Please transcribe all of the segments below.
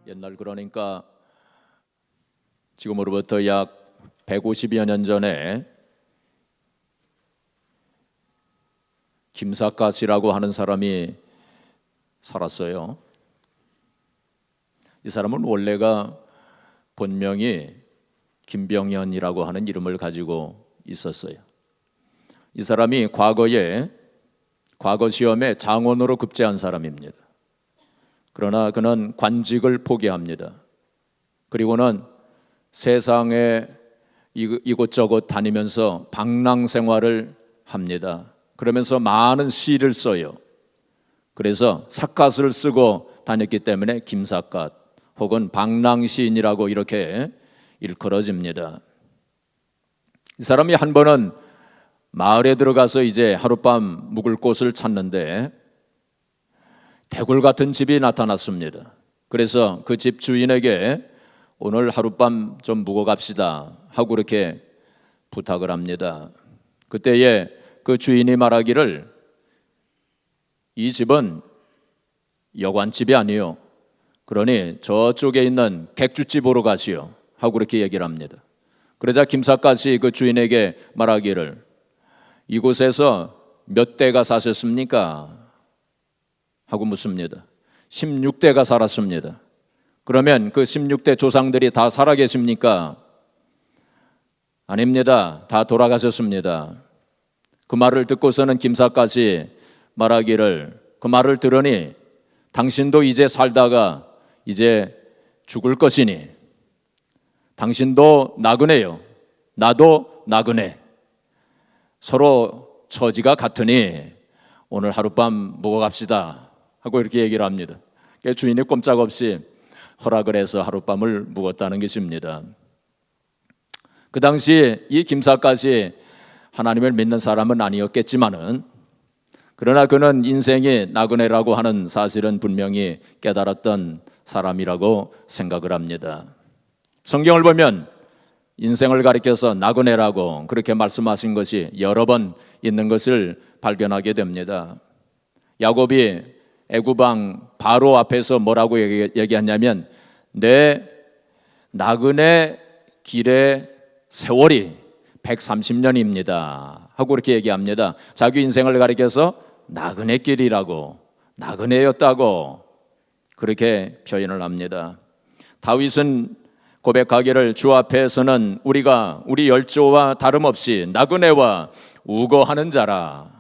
옛날 그러니까 지금으로부터 약 150여 년 전에 김삿갓이라고 하는 사람이 살았어요. 이 사람은 원래가 본명이 김병연이라고 하는 이름을 가지고 있었어요. 이 사람이 과거 시험에 장원으로 급제한 사람입니다. 그러나 그는 관직을 포기합니다. 그리고는 세상에 이곳저곳 다니면서 방랑 생활을 합니다. 그러면서 많은 시를 써요. 그래서 삿갓을 쓰고 다녔기 때문에 김삿갓 혹은 방랑시인이라고 이렇게 일컬어집니다. 이 사람이 한 번은 마을에 들어가서 이제 하룻밤 묵을 곳을 찾는데 대굴 같은 집이 나타났습니다. 그래서 그 집 주인에게 오늘 하룻밤 좀 묵어 갑시다 하고 그렇게 부탁을 합니다. 그때에 그 주인이 말하기를 이 집은 여관집이 아니요, 그러니 저쪽에 있는 객주집으로 가시오 하고 그렇게 얘기를 합니다. 그러자 김삿갓이 그 주인에게 말하기를 이곳에서 몇 대가 사셨습니까? 하고 묻습니다. 16대가 살았습니다. 그러면 그 16대 조상들이 다 살아계십니까? 아닙니다. 다 돌아가셨습니다. 그 말을 듣고서는 김삿갓이 말하기를 그 말을 들으니 당신도 이제 살다가 이제 죽을 것이니 당신도 나그네요. 나도 나그네. 서로 처지가 같으니 오늘 하룻밤 묵어 갑시다 하고 이렇게 얘기를 합니다. 주인이 꼼짝없이 허락을 해서 하룻밤을 묵었다는 것입니다. 그 당시 이 김삿갓이 하나님을 믿는 사람은 아니었겠지만은 그러나 그는 인생이 나그네라고 하는 사실은 분명히 깨달았던 사람이라고 생각을 합니다. 성경을 보면 인생을 가리켜서 나그네라고 그렇게 말씀하신 것이 여러 번 있는 것을 발견하게 됩니다. 야곱이 애굽왕 바로 앞에서 뭐라고 얘기하냐면 내 나그네 길의 세월이 130년입니다 하고 그렇게 얘기합니다. 자기 인생을 가리켜서 나그네 길이라고, 나그네였다고 그렇게 표현을 합니다. 다윗은 고백하기를 주 앞에서는 우리가 우리 열조와 다름없이 나그네와 우거하는 자라.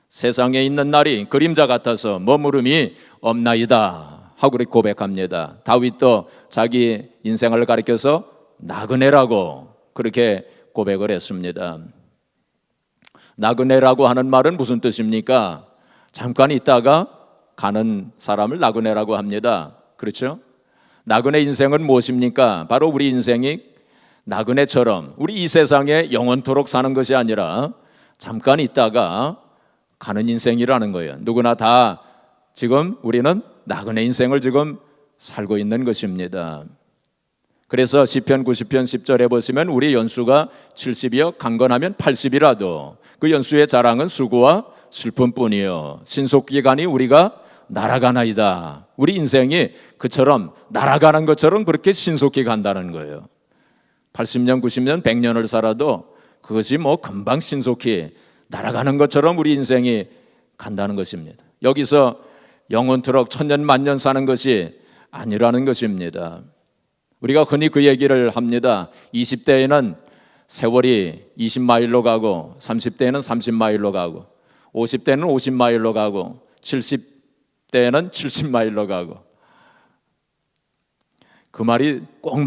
세상에 있는 날이 그림자 같아서 머무름이 없나이다 하고 그렇게 고백합니다. 다윗도 자기 인생을 가리켜서 나그네라고 그렇게 고백을 했습니다. 나그네라고 하는 말은 무슨 뜻입니까? 잠깐 있다가 가는 사람을 나그네라고 합니다. 그렇죠? 나그네 인생은 무엇입니까? 바로 우리 인생이 나그네처럼 우리 이 세상에 영원토록 사는 것이 아니라 잠깐 있다가 가는 인생이라는 거예요. 누구나 다 지금 우리는 나그네 인생을 지금 살고 있는 것입니다. 그래서 시편 90편 10절에 보시면 우리 연수가 70이여 강건하면 80이라도 그 연수의 자랑은 수고와 슬픔뿐이요 신속기간이 우리가 날아가나이다. 우리 인생이 그처럼 날아가는 것처럼 그렇게 신속히 간다는 거예요. 80년, 90년, 100년을 살아도 그것이 뭐 금방 신속히 날아가는 것처럼 우리 인생이 간다는 것입니다. 여기서 영원토록 천년 만년 사는 것이 아니라는 것입니다. 우리가 흔히 그 얘기를 합니다. 20대에는 세월이 20마일로 가고 30대에는 30마일로 가고 50대는 50마일로 가고 70대에는 70마일로 가고 그 말이 꼭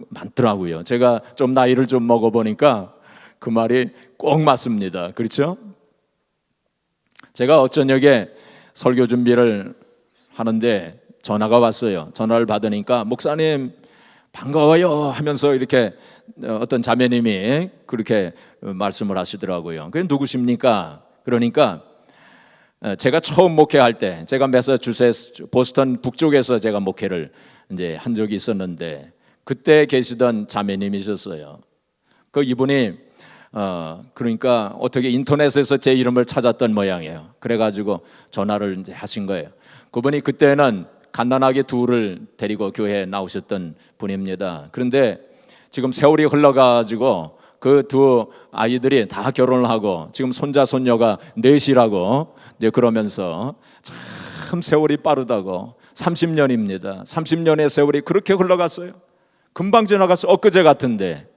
맞더라고요. 제가 좀 나이를 좀 먹어보니까 그 말이 꼭 맞습니다. 그렇죠? 제가 어쩌녁에 설교 준비를 하는데 전화가 왔어요. 전화를 받으니까 목사님 반가워요 하면서 이렇게 어떤 자매님이 그렇게 말씀을 하시더라고요. 그게 누구십니까? 그러니까 제가 처음 목회할 때 제가 매사추세츠 보스턴 북쪽에서 제가 목회를 이제 한 적이 있었는데 그때 계시던 자매님이셨어요. 그 이분이 그러니까 어떻게 인터넷에서 제 이름을 찾았던 모양이에요. 그래가지고 전화를 이제 하신 거예요. 그분이 그때는 갓난아기 둘을 데리고 교회에 나오셨던 분입니다. 그런데 지금 세월이 흘러가지고 그 두 아이들이 다 결혼을 하고 지금 손자 손녀가 넷이라고 이제 그러면서 참 세월이 빠르다고 30년입니다. 30년의 세월이 그렇게 흘러갔어요. 금방 지나갔어요. 엊그제 같은데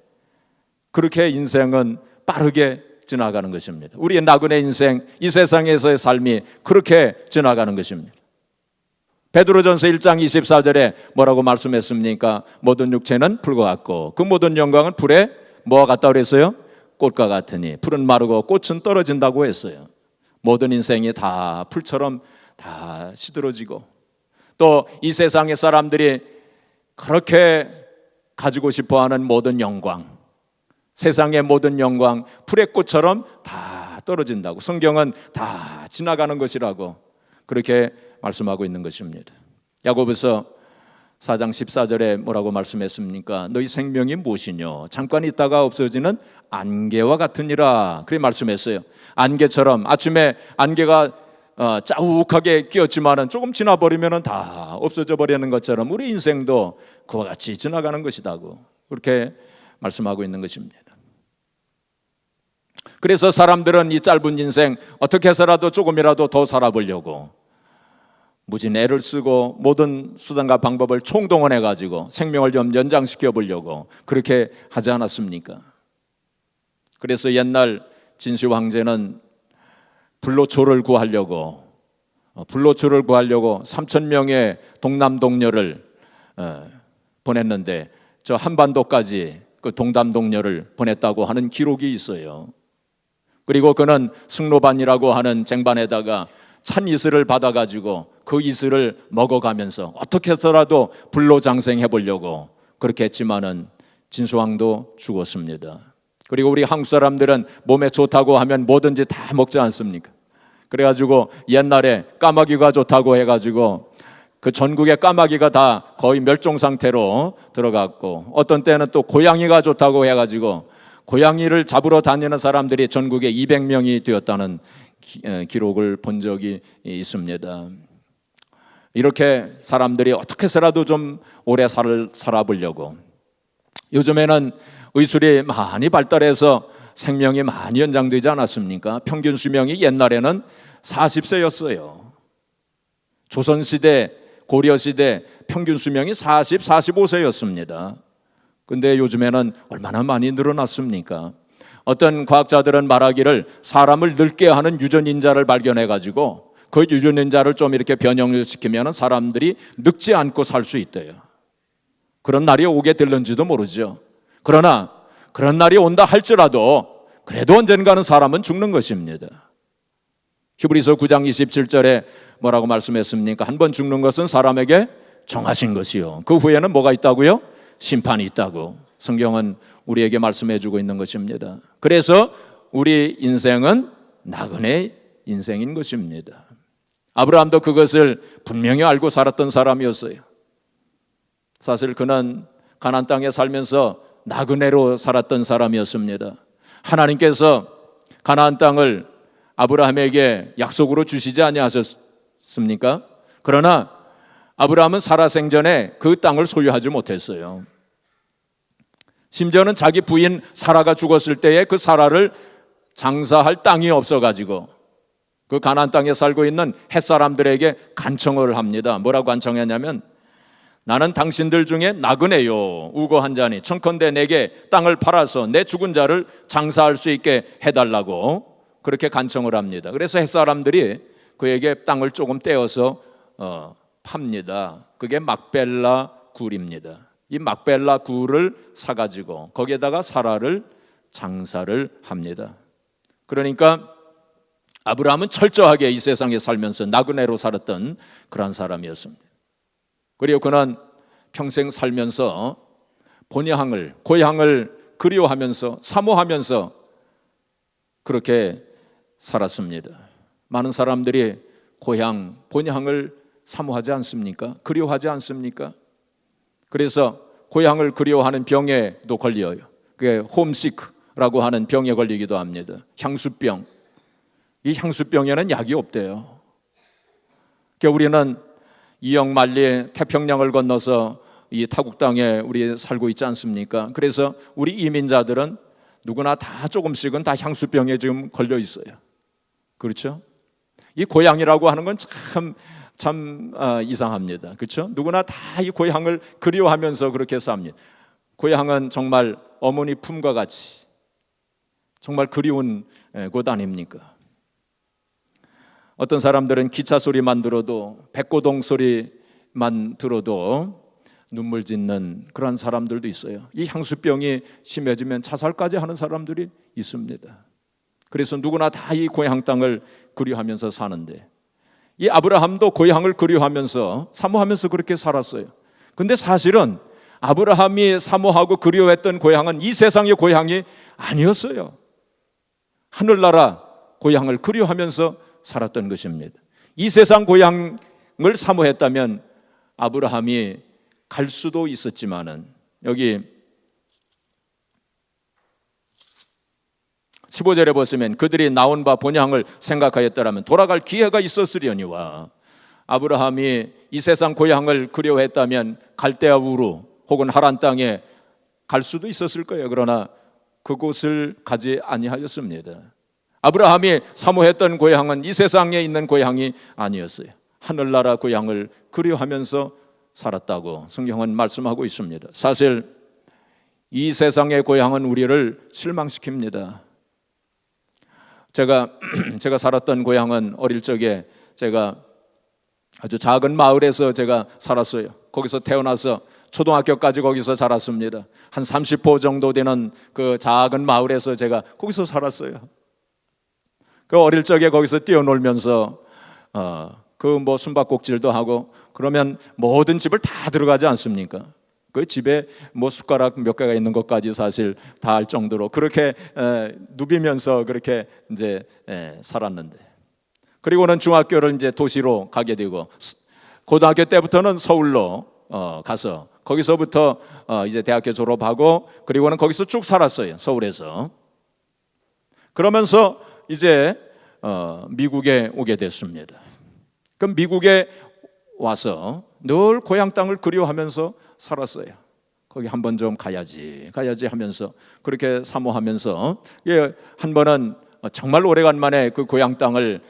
그렇게 인생은 빠르게 지나가는 것입니다. 우리의 나그네 인생, 이 세상에서의 삶이 그렇게 지나가는 것입니다. 베드로전서 1장 24절에 뭐라고 말씀했습니까? 모든 육체는 불과 같고 그 모든 영광은 불에 뭐가 같다고 그랬어요? 꽃과 같으니 풀은 마르고 꽃은 떨어진다고 했어요. 모든 인생이 다 풀처럼 다 시들어지고 또 이 세상의 사람들이 그렇게 가지고 싶어하는 모든 영광, 세상의 모든 영광 풀의 꽃처럼 다 떨어진다고, 성경은 다 지나가는 것이라고 그렇게 말씀하고 있는 것입니다. 야고보서 4장 14절에 뭐라고 말씀했습니까? 너희 생명이 무엇이뇨? 잠깐 있다가 없어지는 안개와 같으니라. 그렇게 말씀했어요. 안개처럼 아침에 안개가 짜욱하게 끼었지만은 조금 지나버리면은 다 없어져 버리는 것처럼 우리 인생도 그와 같이 지나가는 것이다고 그렇게 말씀하고 있는 것입니다. 그래서 사람들은 이 짧은 인생 어떻게 해서라도 조금이라도 더 살아보려고 무진 애를 쓰고 모든 수단과 방법을 총동원해 가지고 생명을 좀 연장시켜 보려고 그렇게 하지 않았습니까? 그래서 옛날 진시 황제는 불로초를 구하려고 3,000명의 동남동녀를 보냈는데 저 한반도까지 그 동남동녀를 보냈다고 하는 기록이 있어요. 그리고 그는 승로반이라고 하는 쟁반에다가 찬 이슬을 받아가지고 그 이슬을 먹어가면서 어떻게 해서라도 불로장생해 보려고 그렇게 했지만은 진수왕도 죽었습니다. 그리고 우리 한국 사람들은 몸에 좋다고 하면 뭐든지 다 먹지 않습니까? 그래가지고 옛날에 까마귀가 좋다고 해가지고 그 전국의 까마귀가 다 거의 멸종 상태로 들어갔고 어떤 때는 또 고양이가 좋다고 해가지고 고양이를 잡으러 다니는 사람들이 전국에 200명이 되었다는 기록을 본 적이 있습니다. 이렇게 사람들이 어떻게 해서라도 좀 오래 살아보려고 요즘에는 의술이 많이 발달해서 생명이 많이 연장되지 않았습니까? 평균 수명이 옛날에는 40세였어요. 조선시대, 고려시대 평균 수명이 40, 45세였습니다. 근데 요즘에는 얼마나 많이 늘어났습니까? 어떤 과학자들은 말하기를 사람을 늙게 하는 유전인자를 발견해가지고 그 유전인자를 좀 이렇게 변형을 시키면 사람들이 늙지 않고 살 수 있대요. 그런 날이 오게 될는지도 모르죠. 그러나 그런 날이 온다 할지라도 그래도 언젠가는 사람은 죽는 것입니다. 히브리서 9장 27절에 뭐라고 말씀했습니까? 한 번 죽는 것은 사람에게 정하신 것이요 그 후에는 뭐가 있다고요? 심판이 있다고 성경은 우리에게 말씀해 주고 있는 것입니다. 그래서 우리 인생은 나그네 인생인 것입니다. 아브라함도 그것을 분명히 알고 살았던 사람이었어요. 사실 그는 가나안 땅에 살면서 나그네로 살았던 사람이었습니다. 하나님께서 가나안 땅을 아브라함에게 약속으로 주시지 아니하셨습니까? 그러나 아브라함은 살아 생전에 그 땅을 소유하지 못했어요. 심지어는 자기 부인 사라가 죽었을 때에 그 사라를 장사할 땅이 없어가지고 그 가나안 땅에 살고 있는 햇사람들에게 간청을 합니다. 뭐라고 간청했냐면 나는 당신들 중에 나그네요 우고한 자니 청컨대 내게 땅을 팔아서 내 죽은 자를 장사할 수 있게 해달라고 그렇게 간청을 합니다. 그래서 햇사람들이 그에게 땅을 조금 떼어서 팝니다. 그게 막벨라 굴입니다. 이 막벨라 굴을 사가지고 거기에다가 사라를 장사를 합니다. 그러니까 아브라함은 철저하게 이 세상에 살면서 나그네로 살았던 그런 사람이었습니다. 그리고 그는 평생 살면서 본향을 고향을 그리워하면서 사모하면서 그렇게 살았습니다. 많은 사람들이 고향, 본향을 사모하지 않습니까? 그리워하지 않습니까? 그래서 고향을 그리워하는 병에도 걸려요. 그게 홈시크라고 하는 병에 걸리기도 합니다. 향수병. 이 향수병에는 약이 없대요. 그러니까 우리는 이역 만리 태평양을 건너서 이 타국 땅에 우리 살고 있지 않습니까? 그래서 우리 이민자들은 누구나 다 조금씩은 다 향수병에 지금 걸려 있어요. 그렇죠? 이 고향이라고 하는 건 참 이상합니다. 그렇죠? 누구나 다 이 고향을 그리워하면서 그렇게 삽니다. 고향은 정말 어머니 품과 같이 정말 그리운 곳 아닙니까? 어떤 사람들은 기차 소리만 들어도, 백고동 소리만 들어도 눈물 짓는 그런 사람들도 있어요. 이 향수병이 심해지면 자살까지 하는 사람들이 있습니다. 그래서 누구나 다 이 고향 땅을 그리워하면서 사는데, 이 아브라함도 고향을 그리워하면서 사모하면서 그렇게 살았어요. 근데 사실은 아브라함이 사모하고 그리워했던 고향은 이 세상의 고향이 아니었어요. 하늘나라 고향을 그리워하면서 살았던 것입니다. 이 세상 고향을 사모했다면 아브라함이 갈 수도 있었지만은, 여기 15절에 보시면 그들이 나온 바 본향을 생각하였더라면 돌아갈 기회가 있었으려니와, 아브라함이 이 세상 고향을 그리워했다면 갈대아 우루 혹은 하란 땅에 갈 수도 있었을 거예요. 그러나 그곳을 가지 아니하였습니다. 아브라함이 사모했던 고향은 이 세상에 있는 고향이 아니었어요. 하늘나라 고향을 그리워하면서 살았다고 성경은 말씀하고 있습니다. 사실 이 세상의 고향은 우리를 실망시킵니다. 제가 살았던 고향은 어릴 적에 제가 아주 작은 마을에서 제가 살았어요. 거기서 태어나서 초등학교까지 거기서 자랐습니다. 한 30호 정도 되는 그 작은 마을에서 제가 거기서 살았어요. 그 어릴 적에 거기서 뛰어놀면서 그 뭐 숨바꼭질도 하고, 그러면 모든 집을 다 들어가지 않습니까? 그 집에 뭐 숟가락 몇 개가 있는 것까지 사실 다 할 정도로 그렇게 누비면서 그렇게 이제 살았는데, 그리고는 중학교를 이제 도시로 가게 되고, 고등학교 때부터는 서울로 가서 거기서부터 이제 대학교 졸업하고, 그리고는 거기서 쭉 살았어요. 서울에서. 그러면서 이제 미국에 오게 됐습니다. 그럼 미국에 와서 늘 고향 땅을 그리워하면서 살았어요. 거기 한번 좀 가야지 하면서 그렇게 사모하면서, 한 번은 정말 오래간만에 그 고향 땅을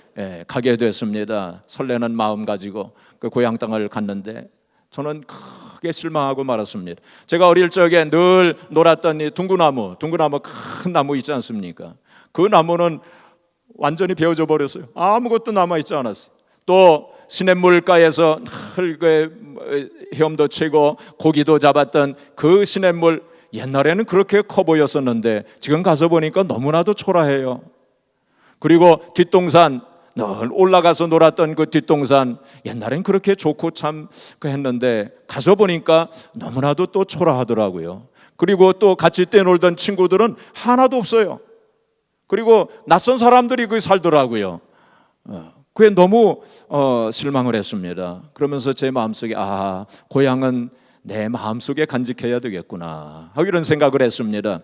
가게 됐습니다. 설레는 마음 가지고 그 고향 땅을 갔는데 저는 크게 실망하고 말았습니다. 제가 어릴 적에 늘 놀았던 이 둥구나무 큰 나무 있지 않습니까? 그 나무는 완전히 베어져 버렸어요. 아무것도 남아있지 않았어요. 또 시냇물가에서 늘 헤엄도 치고 고기도 잡았던 그 시냇물, 옛날에는 그렇게 커 보였었는데 지금 가서 보니까 너무나도 초라해요. 그리고 뒷동산, 늘 올라가서 놀았던 그 뒷동산, 옛날엔 그렇게 좋고 참 했는데 가서 보니까 너무나도 또 초라하더라고요. 그리고 또 같이 뛰놀던 친구들은 하나도 없어요. 그리고 낯선 사람들이 거기 살더라고요. 그게 너무 실망을 했습니다. 그러면서 제 마음속에 고향은 내 마음속에 간직해야 되겠구나 하고 이런 생각을 했습니다.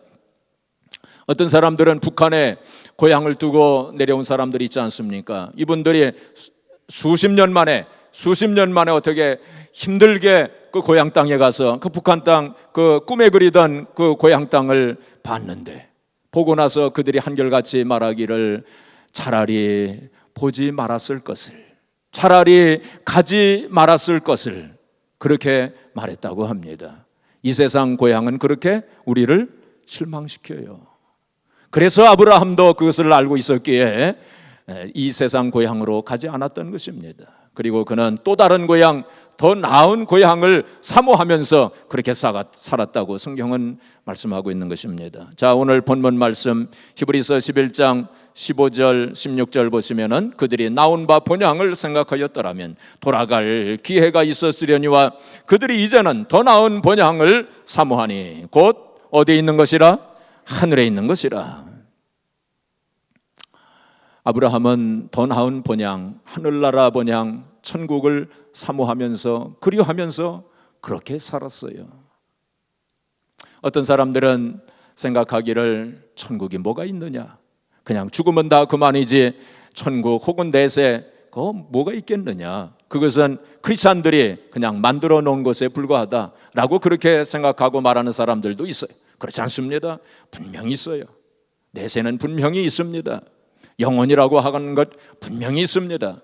어떤 사람들은 북한에 고향을 두고 내려온 사람들이 있지 않습니까? 이분들이 수십 년 만에 어떻게 힘들게 그 고향 땅에 가서 그 북한 땅, 그 꿈에 그리던 그 고향 땅을 봤는데, 보고 나서 그들이 한결같이 말하기를 차라리 보지 말았을 것을, 차라리 가지 말았을 것을 그렇게 말했다고 합니다. 이 세상 고향은 그렇게 우리를 실망시켜요. 그래서 아브라함도 그것을 알고 있었기에 이 세상 고향으로 가지 않았던 것입니다. 그리고 그는 또 다른 고향, 더 나은 고향을 사모하면서 그렇게 살았다고 성경은 말씀하고 있는 것입니다. 자, 오늘 본문 말씀 히브리서 11장 15절 16절 보시면은 그들이 나온 바 본향을 생각하였더라면 돌아갈 기회가 있었으려니와 그들이 이제는 더 나은 본향을 사모하니 곧 어디에 있는 것이라? 하늘에 있는 것이라. 아브라함은 더 나은 본향, 하늘나라 본향, 천국을 사모하면서 그리워하면서 그렇게 살았어요. 어떤 사람들은 생각하기를 천국이 뭐가 있느냐, 그냥 죽으면 다 그만이지 천국 혹은 내세 그거 뭐가 있겠느냐, 그것은 크리스찬들이 그냥 만들어 놓은 것에 불과하다라고 그렇게 생각하고 말하는 사람들도 있어요. 그렇지 않습니다. 분명히 있어요. 내세는 분명히 있습니다. 영혼이라고 하는 것 분명히 있습니다.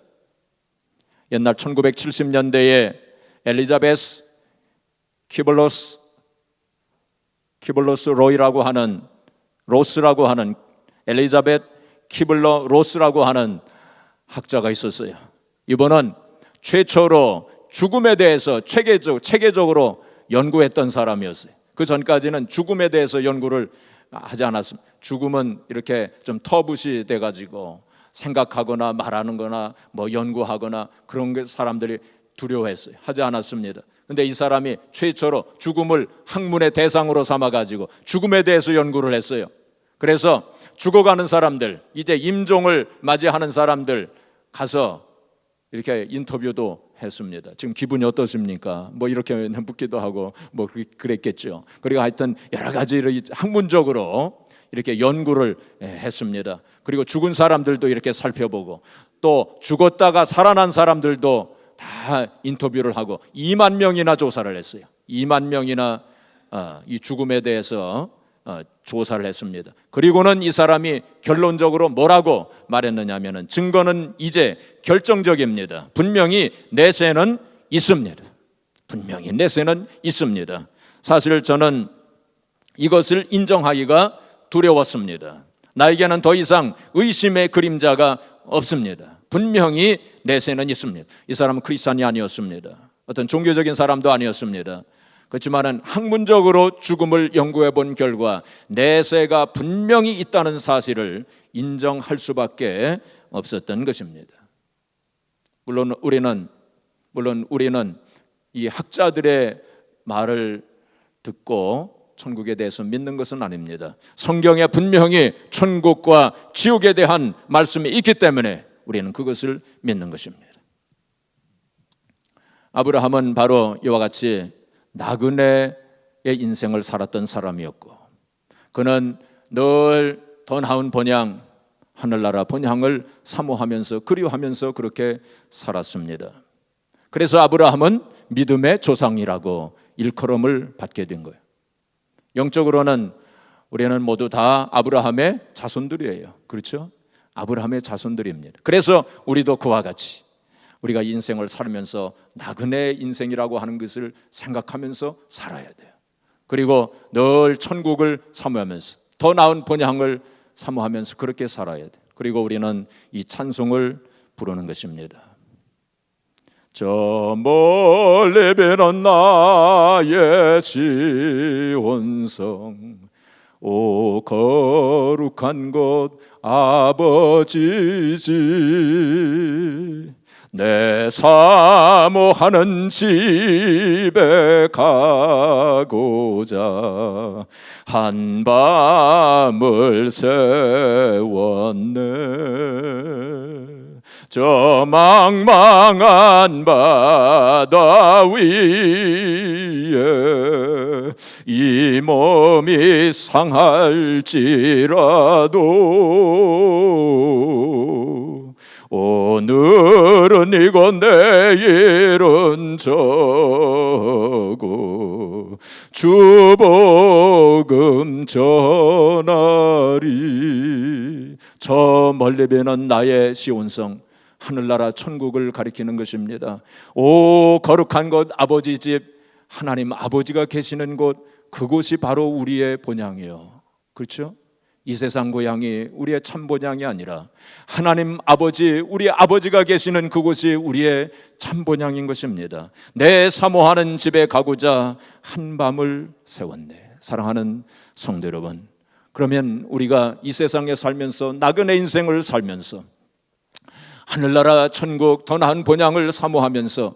옛날 1970년대에 엘리자베스 키블로스 로스라고 하는 엘리자벳 키블러 로스라고 하는 학자가 있었어요. 이분은 최초로 죽음에 대해서 체계적으로 연구했던 사람이었어요. 그 전까지는 죽음에 대해서 연구를 하지 않았습니다. 죽음은 이렇게 좀 터부시 돼가지고 생각하거나 말하는 거나 뭐 연구하거나 그런 게 사람들이 두려워했어요. 하지 않았습니다. 근데 이 사람이 최초로 죽음을 학문의 대상으로 삼아가지고 죽음에 대해서 연구를 했어요. 그래서 죽어가는 사람들, 이제 임종을 맞이하는 사람들 가서 이렇게 인터뷰도 했습니다. 지금 기분이 어떠십니까? 뭐 이렇게 묻기도 하고 뭐 그랬겠죠. 그리고 하여튼 여러 가지 학문적으로 이렇게 연구를 했습니다. 그리고 죽은 사람들도 이렇게 살펴보고 또 죽었다가 살아난 사람들도 다 인터뷰를 하고 2만 명이나 조사를 했어요. 2만 명이나 이 죽음에 대해서 조사를 했습니다. 그리고는 이 사람이 결론적으로 뭐라고 말했느냐면은 증거는 이제 결정적입니다. 분명히 내세는 있습니다. 분명히 내세는 있습니다. 사실 저는 이것을 인정하기가 두려웠습니다. 나에게는 더 이상 의심의 그림자가 없습니다. 분명히 내세는 있습니다. 이 사람은 크리스찬이 아니었습니다. 어떤 종교적인 사람도 아니었습니다. 그렇지만은 학문적으로 죽음을 연구해 본 결과 내세가 분명히 있다는 사실을 인정할 수밖에 없었던 것입니다. 물론 우리는 이 학자들의 말을 듣고 천국에 대해서 믿는 것은 아닙니다. 성경에 분명히 천국과 지옥에 대한 말씀이 있기 때문에 우리는 그것을 믿는 것입니다. 아브라함은 바로 이와 같이 나그네의 인생을 살았던 사람이었고, 그는 늘 더 나은 번향, 하늘나라 번향을 사모하면서 그리워하면서 그렇게 살았습니다. 그래서 아브라함은 믿음의 조상이라고 일컬음을 받게 된 거예요. 영적으로는 우리는 모두 다 아브라함의 자손들이에요. 그렇죠? 아브라함의 자손들입니다. 그래서 우리도 그와 같이 우리가 인생을 살면서 나그네 인생이라고 하는 것을 생각하면서 살아야 돼요. 그리고 늘 천국을 사모하면서 더 나은 번향을 사모하면서 그렇게 살아야 돼요. 그리고 우리는 이 찬송을 부르는 것입니다. 저 멀리 배는 나의 시온성, 오 거룩한 곳 아버지지, 내 사모하는 집에 가고자 한 밤을 세웠네. 저 망망한 바다 위에 이 몸이 상할지라도 오늘은 이곳 내일은 저곳 주 복음 전하리. 저 멀리 배는 나의 시온성, 하늘나라 천국을 가리키는 것입니다. 오 거룩한 곳 아버지 집, 하나님 아버지가 계시는 곳, 그곳이 바로 우리의 본향이요. 그렇죠? 이 세상 고향이 우리의 참 본향이 아니라 하나님 아버지, 우리 아버지가 계시는 그곳이 우리의 참 본향인 것입니다. 내 사모하는 집에 가고자 한 밤을 세웠네. 사랑하는 성도 여러분, 그러면 우리가 이 세상에 살면서 나그네 인생을 살면서 하늘나라 천국 더 나은 본향을 사모하면서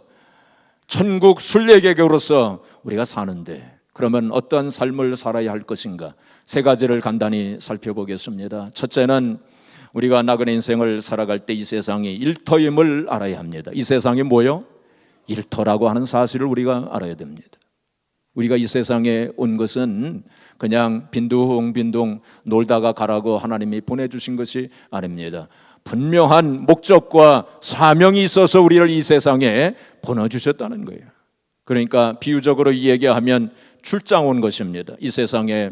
천국 순례객으로서 우리가 사는데, 그러면 어떠한 삶을 살아야 할 것인가? 세 가지를 간단히 살펴보겠습니다. 첫째는 우리가 나그네 인생을 살아갈 때 이 세상이 일터임을 알아야 합니다. 이 세상이 뭐요? 일터라고 하는 사실을 우리가 알아야 됩니다. 우리가 이 세상에 온 것은 그냥 빈둥빈둥 놀다가 가라고 하나님이 보내주신 것이 아닙니다. 분명한 목적과 사명이 있어서 우리를 이 세상에 보내주셨다는 거예요. 그러니까 비유적으로 얘기하면 출장 온 것입니다. 이 세상에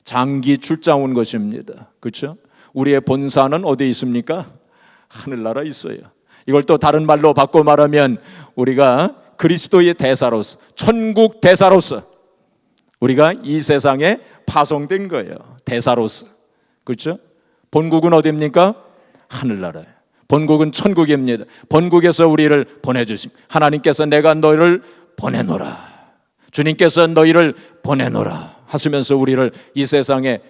장기 출장 온 것입니다. 그렇죠? 우리의 본사는 어디에 있습니까? 하늘나라에 있어요. 이걸 또 다른 말로 바꿔 말하면 우리가 그리스도의 대사로서, 천국 대사로서 우리가 이 세상에 파송된 거예요. 대사로서. 그렇죠? 본국은 어디입니까? 하늘나라예요. 본국은 천국입니다. 본국에서 우리를 보내주신 하나님께서 내가 너희를 보내노라, 주님께서 너희를 보내노라 하시면서 우리를 이 세상에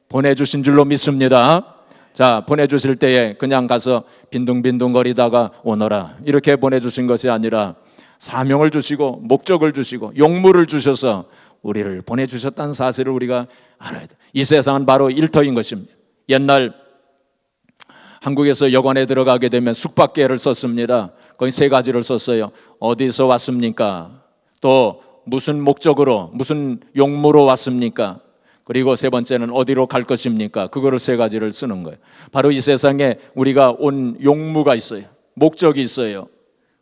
보내주신 줄로 믿습니다. 자, 보내주실 때에 그냥 가서 빈둥빈둥거리다가 오너라 이렇게 보내주신 것이 아니라 사명을 주시고 목적을 주시고 용무를 주셔서 우리를 보내주셨다는 사실을 우리가 알아야 돼요. 이 세상은 바로 일터인 것입니다. 옛날 한국에서 여관에 들어가게 되면 숙박계를 썼습니다. 거의 세 가지를 썼어요. 어디서 왔습니까? 또 무슨 목적으로, 무슨 용무로 왔습니까? 그리고 세 번째는 어디로 갈 것입니까? 그거를 세 가지를 쓰는 거예요. 바로 이 세상에 우리가 온 용무가 있어요. 목적이 있어요.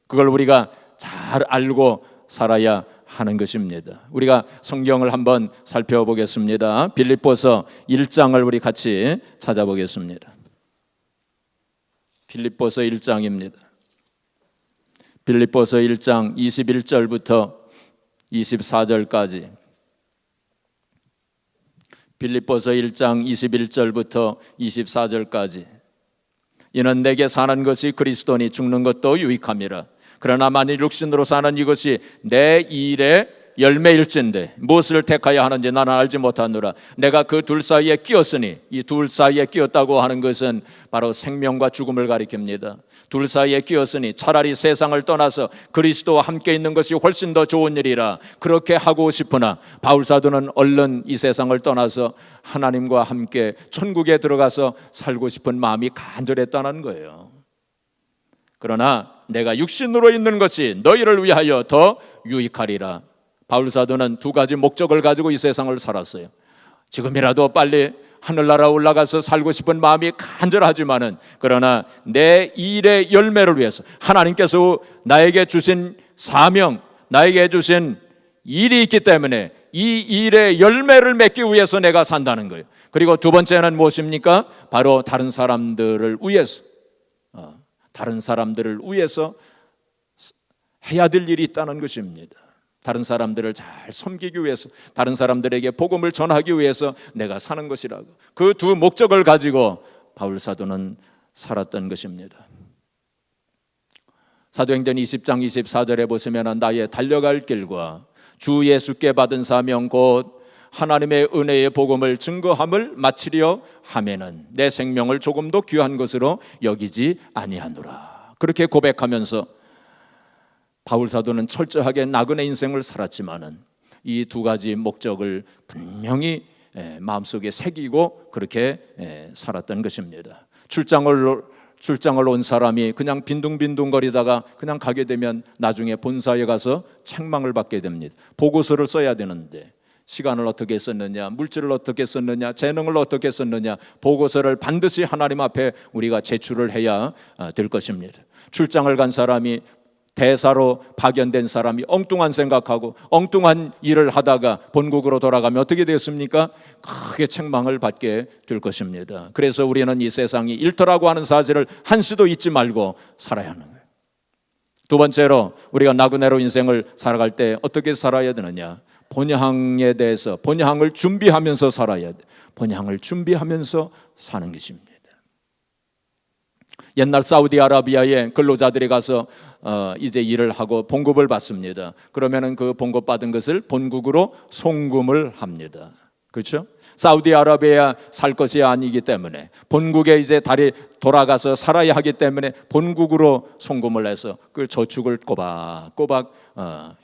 그걸 우리가 잘 알고 살아야 하는 것입니다. 우리가 성경을 한번 살펴보겠습니다. 빌립보서 1장을 우리 같이 찾아보겠습니다. 빌립보서 1장입니다. 빌립보서 1장 21절부터 24절까지. 빌립보서 1장 21절부터 24절까지. 이는 내게 사는 것이 그리스도니 죽는 것도 유익함이라. 그러나 만일 육신으로 사는 이것이 내 일의 열매일진데 무엇을 택하여 하는지 나는 알지 못하노라. 내가 그 둘 사이에 끼었으니, 이 둘 사이에 끼었다고 하는 것은 바로 생명과 죽음을 가리킵니다. 둘 사이에 끼었으니 차라리 세상을 떠나서 그리스도와 함께 있는 것이 훨씬 더 좋은 일이라 그렇게 하고 싶으나 바울 사도는 얼른 이 세상을 떠나서 하나님과 함께 천국에 들어가서 살고 싶은 마음이 간절했다는 거예요. 그러나 내가 육신으로 있는 것이 너희를 위하여 더 유익하리라. 바울 사도는 두 가지 목적을 가지고 이 세상을 살았어요. 지금이라도 빨리 하늘나라 올라가서 살고 싶은 마음이 간절하지만은, 그러나 내 일의 열매를 위해서 하나님께서 나에게 주신 사명, 나에게 주신 일이 있기 때문에 이 일의 열매를 맺기 위해서 내가 산다는 거예요. 그리고 두 번째는 무엇입니까? 바로 다른 사람들을 위해서, 다른 사람들을 위해서 해야 될 일이 있다는 것입니다. 다른 사람들을 잘 섬기기 위해서, 다른 사람들에게 복음을 전하기 위해서 내가 사는 것이라고, 그 두 목적을 가지고 바울 사도는 살았던 것입니다. 사도행전 20장 24절에 보시면 나의 달려갈 길과 주 예수께 받은 사명 곧 하나님의 은혜의 복음을 증거함을 마치려 하면은 내 생명을 조금도 귀한 것으로 여기지 아니하노라. 그렇게 고백하면서 바울 사도는 철저하게 나그네 인생을 살았지만은 이 두 가지 목적을 분명히 마음속에 새기고 그렇게 살았던 것입니다. 출장을 온 사람이 그냥 빈둥빈둥거리다가 그냥 가게 되면 나중에 본사에 가서 책망을 받게 됩니다. 보고서를 써야 되는데 시간을 어떻게 썼느냐, 물질을 어떻게 썼느냐, 재능을 어떻게 썼느냐, 보고서를 반드시 하나님 앞에 우리가 제출을 해야 될 것입니다. 출장을 간 사람이, 대사로 파견된 사람이 엉뚱한 생각하고 엉뚱한 일을 하다가 본국으로 돌아가면 어떻게 되었습니까? 크게 책망을 받게 될 것입니다. 그래서 우리는 이 세상이 일터라고 하는 사실을 한시도 잊지 말고 살아야 하는 거예요. 두 번째로 우리가 나그네로 인생을 살아갈 때 어떻게 살아야 되느냐? 본향에 대해서, 본향을 준비하면서 살아야 돼. 본향을 준비하면서 사는 것입니다. 옛날 사우디아라비아에 근로자들이 가서 이제 일을 하고 봉급을 받습니다. 그러면은 그 봉급 받은 것을 본국으로 송금을 합니다. 그렇죠? 사우디아라비아에 살 것이 아니기 때문에, 본국에 이제 다시 돌아가서 살아야 하기 때문에 본국으로 송금을 해서 그 저축을 꼬박꼬박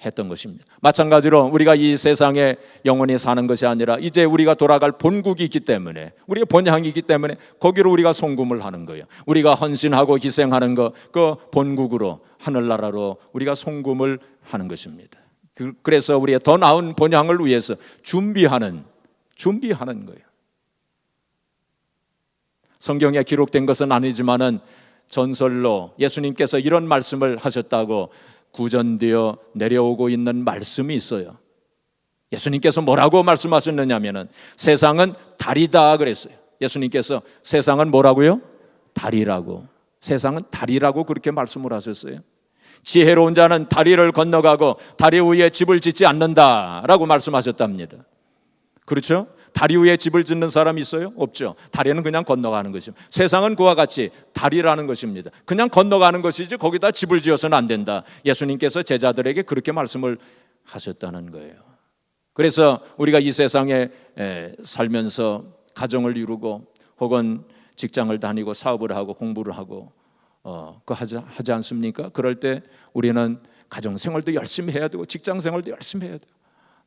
했던 것입니다. 마찬가지로 우리가 이 세상에 영원히 사는 것이 아니라 이제 우리가 돌아갈 본국이 있기 때문에, 우리의 본향이 있기 때문에 거기로 우리가 송금을 하는 거예요. 우리가 헌신하고 희생하는 거, 그 본국으로, 하늘나라로 우리가 송금을 하는 것입니다. 그래서 우리의 더 나은 본향을 위해서 준비하는 거예요. 성경에 기록된 것은 아니지만은 전설로 예수님께서 이런 말씀을 하셨다고 구전되어 내려오고 있는 말씀이 있어요. 예수님께서 뭐라고 말씀하셨느냐면은 세상은 달이다 그랬어요. 예수님께서 세상은 뭐라고요? 달이라고. 세상은 달이라고 그렇게 말씀을 하셨어요. 지혜로운 자는 다리를 건너가고 다리 위에 집을 짓지 않는다라고 말씀하셨답니다. 그렇죠? 다리 위에 집을 짓는 사람이 있어요? 없죠. 다리는 그냥 건너가는 것입니다. 세상은 그와 같이 다리라는 것입니다. 그냥 건너가는 것이지 거기다 집을 지어서는 안 된다. 예수님께서 제자들에게 그렇게 말씀을 하셨다는 거예요. 그래서 우리가 이 세상에 살면서 가정을 이루고 혹은 직장을 다니고 사업을 하고 공부를 하고 하지 않습니까? 그럴 때 우리는 가정생활도 열심히 해야 되고 직장생활도 열심히 해야 돼요.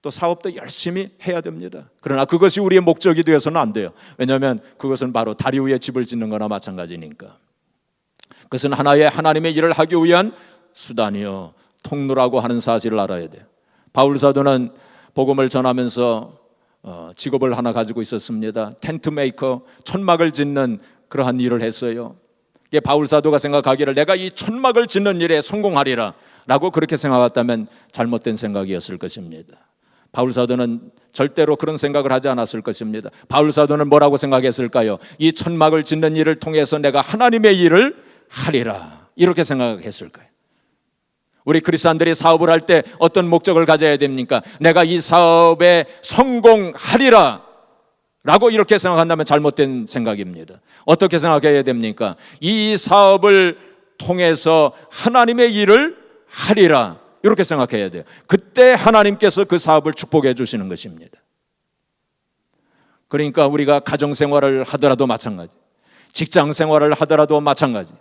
또 사업도 열심히 해야 됩니다. 그러나 그것이 우리의 목적이 되어서는 안 돼요. 왜냐하면 그것은 바로 다리 위에 집을 짓는 거나 마찬가지니까. 그것은 하나님의 일을 하기 위한 수단이요 통로라고 하는 사실을 알아야 돼요. 바울 사도는 복음을 전하면서 직업을 하나 가지고 있었습니다. 텐트 메이커, 천막을 짓는 그러한 일을 했어요. 바울 사도가 생각하기를 내가 이 천막을 짓는 일에 성공하리라 라고 그렇게 생각했다면 잘못된 생각이었을 것입니다. 바울 사도는 절대로 그런 생각을 하지 않았을 것입니다. 바울 사도는 뭐라고 생각했을까요? 이 천막을 짓는 일을 통해서 내가 하나님의 일을 하리라 이렇게 생각했을 거예요. 우리 크리스찬들이 사업을 할 때 어떤 목적을 가져야 됩니까? 내가 이 사업에 성공하리라 라고 이렇게 생각한다면 잘못된 생각입니다. 어떻게 생각해야 됩니까? 이 사업을 통해서 하나님의 일을 하리라 이렇게 생각해야 돼요. 그때 하나님께서 그 사업을 축복해 주시는 것입니다. 그러니까 우리가 가정생활을 하더라도 마찬가지, 직장생활을 하더라도 마찬가지,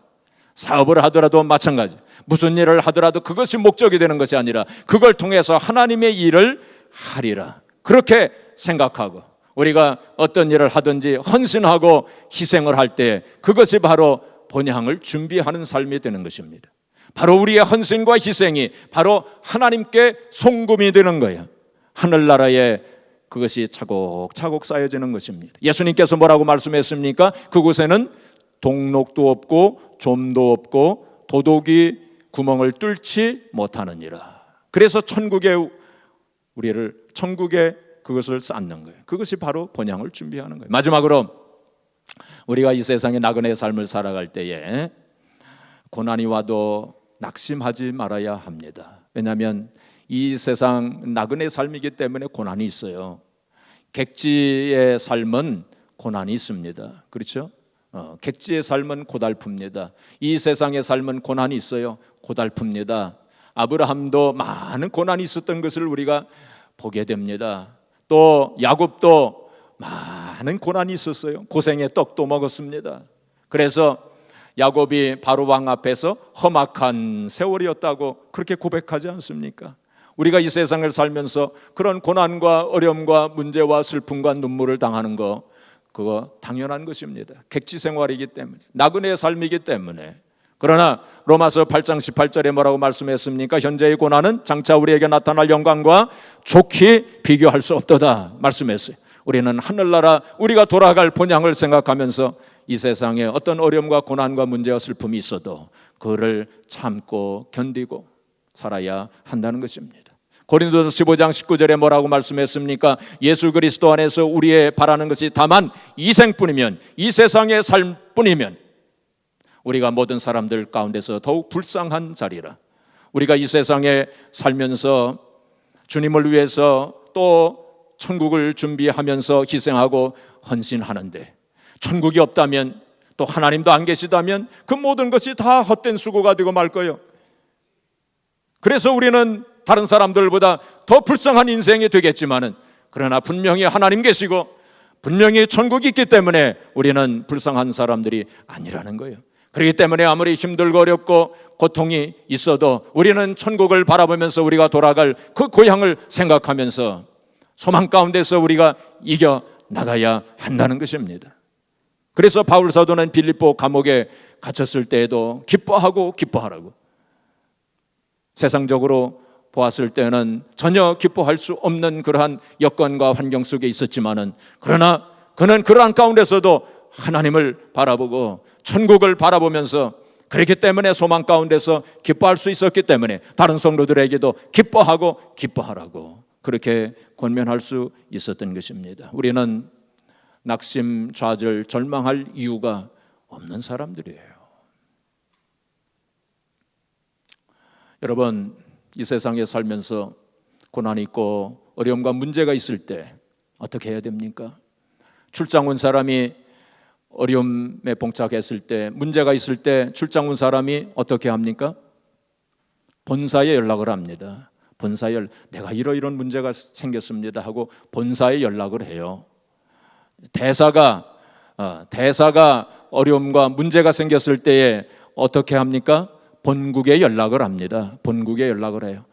사업을 하더라도 마찬가지, 무슨 일을 하더라도 그것이 목적이 되는 것이 아니라 그걸 통해서 하나님의 일을 하리라 그렇게 생각하고 우리가 어떤 일을 하든지 헌신하고 희생을 할 때 그것이 바로 본향을 준비하는 삶이 되는 것입니다. 바로 우리의 헌신과 희생이 바로 하나님께 송금이 되는 거예요. 하늘나라에 그것이 차곡차곡 쌓여지는 것입니다. 예수님께서 뭐라고 말씀했습니까? 그곳에는 동록도 없고 좀도 없고 도둑이 구멍을 뚫지 못하느니라. 그래서 천국에 그것을 쌓는 거예요. 그것이 바로 본향을 준비하는 거예요. 마지막으로 우리가 이 세상의 나그네의 삶을 살아갈 때에 고난이 와도 낙심하지 말아야 합니다. 왜냐하면 이 세상 나그네의 삶이기 때문에 고난이 있어요. 객지의 삶은 고난이 있습니다. 그렇죠? 객지의 삶은 고달픕니다. 이 세상의 삶은 고난이 있어요. 고달픕니다. 아브라함도 많은 고난이 있었던 것을 우리가 보게 됩니다. 또 야곱도 많은 고난이 있었어요. 고생의 떡도 먹었습니다. 그래서 야곱이 바로 왕 앞에서 험악한 세월이었다고 그렇게 고백하지 않습니까? 우리가 이 세상을 살면서 그런 고난과 어려움과 문제와 슬픔과 눈물을 당하는 거 그거 당연한 것입니다. 객지 생활이기 때문에, 나그네의 삶이기 때문에. 그러나 로마서 8장 18절에 뭐라고 말씀했습니까? 현재의 고난은 장차 우리에게 나타날 영광과 좋게 비교할 수 없도다 말씀했어요. 우리는 하늘나라 우리가 돌아갈 본향을 생각하면서 이 세상에 어떤 어려움과 고난과 문제와 슬픔이 있어도 그를 참고 견디고 살아야 한다는 것입니다. 고린도서 15장 19절에 뭐라고 말씀했습니까? 예수 그리스도 안에서 우리의 바라는 것이 다만 이 생뿐이면, 이 세상의 삶뿐이면 우리가 모든 사람들 가운데서 더욱 불쌍한 자리라. 우리가 이 세상에 살면서 주님을 위해서 또 천국을 준비하면서 희생하고 헌신하는데 천국이 없다면 또 하나님도 안 계시다면 그 모든 것이 다 헛된 수고가 되고 말 거예요. 그래서 우리는 다른 사람들보다 더 불쌍한 인생이 되겠지만은 그러나 분명히 하나님 계시고 분명히 천국이 있기 때문에 우리는 불쌍한 사람들이 아니라는 거예요. 그렇기 때문에 아무리 힘들고 어렵고 고통이 있어도 우리는 천국을 바라보면서 우리가 돌아갈 그 고향을 생각하면서 소망 가운데서 우리가 이겨 나가야 한다는 것입니다. 그래서 바울 사도는 빌립보 감옥에 갇혔을 때에도 기뻐하라고. 세상적으로 보았을 때는 전혀 기뻐할 수 없는 그러한 여건과 환경 속에 있었지만은 그러나 그는 그러한 가운데서도 하나님을 바라보고 천국을 바라보면서 그렇기 때문에 소망 가운데서 기뻐할 수 있었기 때문에 다른 성도들에게도 기뻐하고 기뻐하라고 그렇게 권면할 수 있었던 것입니다. 우리는 낙심, 좌절, 절망할 이유가 없는 사람들이에요. 여러분, 이 세상에 살면서 고난이 있고 어려움과 문제가 있을 때 어떻게 해야 됩니까? 출장 온 사람이 어려움에 봉착했을 때, 문제가 있을 때 출장 온 사람이 어떻게 합니까? 본사에 연락을 합니다. 본사에 내가 이런 문제가 생겼습니다 하고 본사에 연락을 해요. 대사가 어려움과 문제가 생겼을 때에 어떻게 합니까? 본국에 연락을 합니다. 본국에 연락을 해요.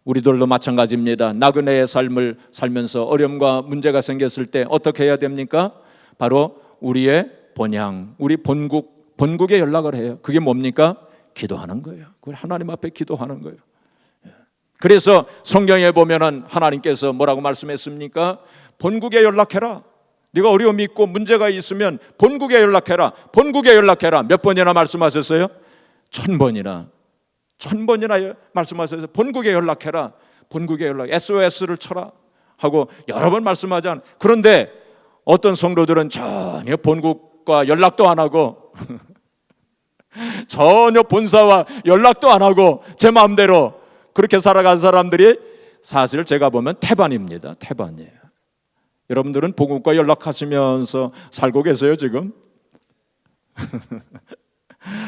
우리들도 마찬가지입니다. 나그네의 삶을 살면서 어려움과 문제가 생겼을 때 어떻게 해야 됩니까? 바로 우리의 본향, 우리 본국에 연락을 해요. 그게 뭡니까? 기도하는 거예요. 그걸 하나님 앞에 기도하는 거예요. 그래서 성경에 보면은 하나님께서 뭐라고 말씀했습니까? 본국에 연락해라. 네가 어려움이 있고 문제가 있으면 본국에 연락해라. 본국에 연락해라. 몇 번이나 말씀하셨어요? 1000번이나 말씀하셔서 본국에 연락해라. 본국에 연락, SOS를 쳐라 하고 여러 번 말씀하지 않아요. 그런데 어떤 성도들은 전혀 본국과 연락도 안 하고 전혀 본사와 연락도 안 하고 제 마음대로 그렇게 살아간 사람들이 사실 제가 보면 태반입니다. 태반이에요. 여러분들은 본국과 연락하시면서 살고 계세요 지금?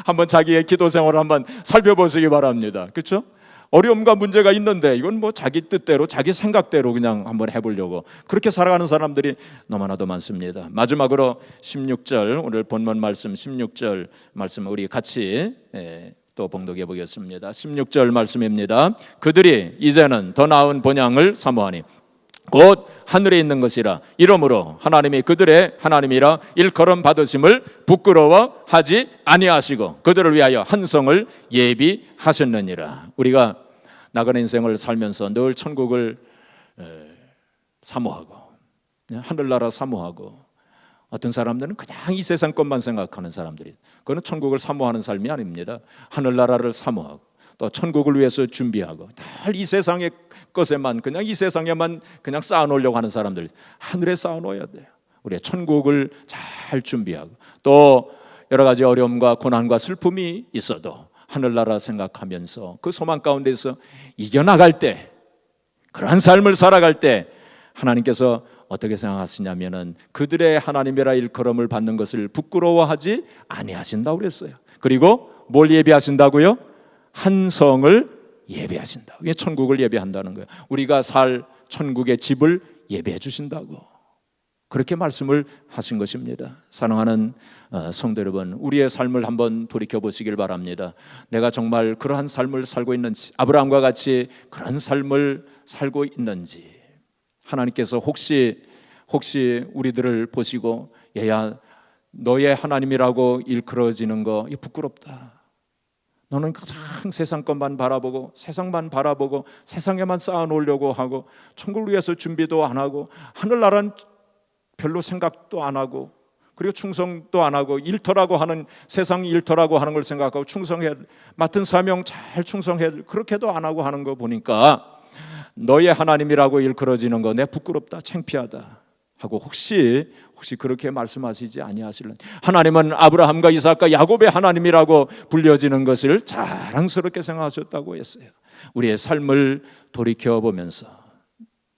한번 자기의 기도 생활을 한번 살펴보시기 바랍니다. 그렇죠? 어려움과 문제가 있는데 이건 뭐 자기 뜻대로 자기 생각대로 그냥 한번 해보려고 그렇게 살아가는 사람들이 너무나도 많습니다. 마지막으로 16절 오늘 본문 말씀 16절 말씀 우리 같이 또 봉독해 보겠습니다. 16절 말씀입니다. 그들이 이제는 더 나은 본향을 사모하니 곧 하늘에 있는 것이라. 이러므로 하나님이 그들의 하나님이라 일컬음 받으심을 부끄러워하지 아니하시고 그들을 위하여 한 성을 예비하셨느니라. 우리가 나그네 인생을 살면서 늘 천국을 사모하고 하늘나라 사모하고 어떤 사람들은 그냥 이 세상 것만 생각하는 사람들이 그거는 천국을 사모하는 삶이 아닙니다. 하늘나라를 사모하고 또 천국을 위해서 준비하고 늘 이 세상의 것에만 그냥 이 세상에만 그냥 쌓아놓으려고 하는 사람들 하늘에 쌓아놓아야 돼요. 우리의 천국을 잘 준비하고 또 여러 가지 어려움과 고난과 슬픔이 있어도 하늘나라 생각하면서 그 소망 가운데서 이겨나갈 때 그러한 삶을 살아갈 때 하나님께서 어떻게 생각하시냐면은 그들의 하나님이라 일컬음을 받는 것을 부끄러워하지 아니하신다고 그랬어요. 그리고 뭘 예비하신다고요? 한 성을 예배하신다. 이게 천국을 예배한다는 거예요. 우리가 살 천국의 집을 예배해 주신다고 그렇게 말씀을 하신 것입니다. 사랑하는 성도 여러분, 우리의 삶을 한번 돌이켜 보시길 바랍니다. 내가 정말 그러한 삶을 살고 있는지, 아브라함과 같이 그런 삶을 살고 있는지, 하나님께서 혹시 우리들을 보시고 얘야 너의 하나님이라고 일컬어지는 거 이 부끄럽다. 너는 가장 세상 것만 바라보고 세상만 바라보고 세상에만 쌓아놓으려고 하고 천국을 위해서 준비도 안 하고 하늘나라는 별로 생각도 안 하고 그리고 충성도 안 하고 일터라고 하는 세상 일터라고 하는 걸 생각하고 충성해 맡은 사명 잘 충성해 그렇게도 안 하고 하는 거 보니까 너의 하나님이라고 일컬어지는 거 내 부끄럽다 창피하다 하고 혹시 그렇게 말씀하시지 아니하실는 하나님은 아브라함과 이삭과 야곱의 하나님이라고 불려지는 것을 자랑스럽게 생각하셨다고 했어요. 우리의 삶을 돌이켜보면서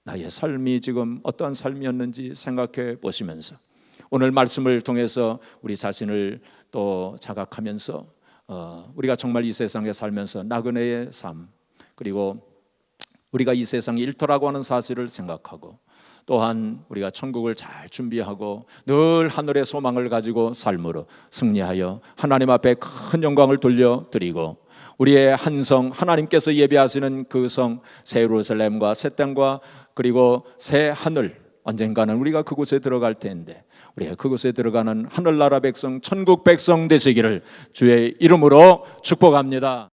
나의 삶이 지금 어떠한 삶이었는지 생각해 보시면서 오늘 말씀을 통해서 우리 자신을 또 자각하면서 우리가 정말 이 세상에 살면서 나그네의 삶 그리고 우리가 이 세상의 일터라고 하는 사실을 생각하고 또한 우리가 천국을 잘 준비하고 늘 하늘의 소망을 가지고 삶으로 승리하여 하나님 앞에 큰 영광을 돌려드리고 우리의 한 성 하나님께서 예배하시는 그 성 새 예루살렘과 새 땅과 그리고 새 하늘 언젠가는 우리가 그곳에 들어갈 텐데 우리가 그곳에 들어가는 하늘나라 백성 천국 백성 되시기를 주의 이름으로 축복합니다.